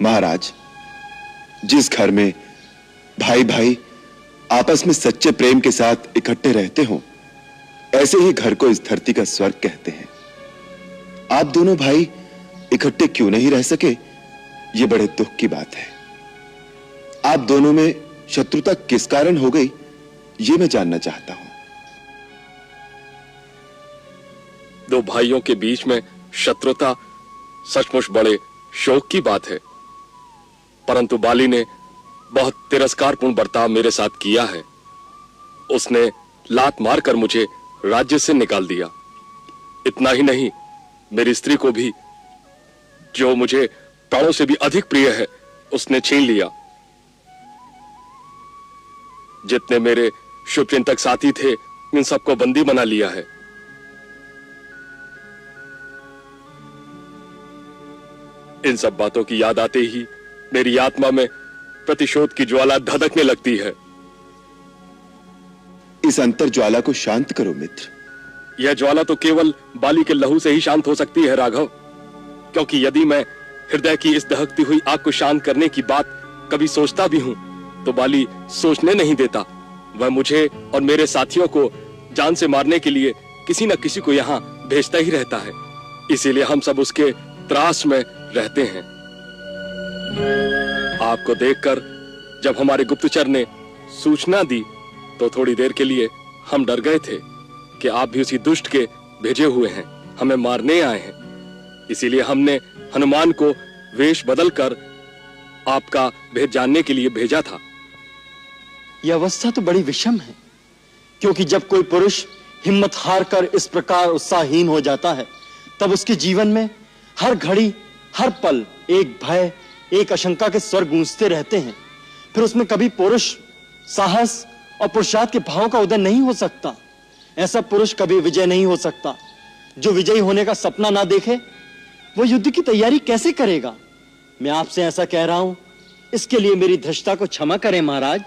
महाराज, जिस घर में भाई भाई आपस में सच्चे प्रेम के साथ इकट्ठे रहते हो, ऐसे ही घर को इस धरती का स्वर्ग कहते हैं। आप दोनों भाई इकट्ठे क्यों नहीं रह सके, ये बड़े दुख की बात है। आप दोनों में शत्रुता किस कारण हो गई, ये मैं जानना चाहता हूं। दो भाइयों के बीच में शत्रुता सचमुच बड़े शोक की बात है, परंतु बाली ने बहुत तिरस्कारपूर्ण बर्ताव मेरे साथ किया है। उसने लात मारकर मुझे राज्य से निकाल दिया। इतना ही नहीं, मेरी स्त्री को भी, जो मुझे प्राणों से भी अधिक प्रिय है, उसने छीन लिया। जितने मेरे शुभचिंतक साथी थे, इन सबको बंदी बना लिया है। इन सब बातों की याद आते ही मेरी आत्मा में प्रतिशोध की ज्वाला धधकने लगती है। इस अंतर ज्वाला को शांत करो मित्र। यह ज्वाला तो केवल बाली के लहू से ही शांत हो सकती है राघव, क्योंकि यदि मैं हृदय की इस दहकती हुई आग को शांत करने की बात कभी सोचता भी हूं, तो बाली सोचने नहीं देता। वह मुझे और मेरे साथियों को जान से मारने के लिए किसी न किसी को यहाँ भेजता ही रहता है। इसीलिए हम सब उसके त्रास में रहते हैं। आपको देखकर जब हमारे गुप्तचर ने सूचना दी, तो थोड़ी देर के लिए हम डर गए थे कि आप भी उसी दुष्ट के भेजे हुए हैं, हमें मारने आए हैं। इसीलिए हमने हनुमान को वेश बदलकर आपका भेद जानने के लिए भेजा था। यह अवस्था तो बड़ी विषम है, क्योंकि जब कोई पुरुष हिम्मत हार कर इस प्रकार उत्साहहीन हो जाता है, तब उसके जीवन में हर घड़ी हर पल एक भय, एक आशंका के स्वर गूंजते रहते हैं। फिर उसमें कभी पुरुष साहस और पुरुषार्थ के भाव का उदय नहीं हो सकता। ऐसा पुरुष कभी विजय नहीं हो सकता। जो विजयी होने का सपना ना देखे, वो युद्ध की तैयारी कैसे करेगा? मैं आपसे ऐसा कह रहा हूं, इसके लिए मेरी धृष्टता को क्षमा करें महाराज।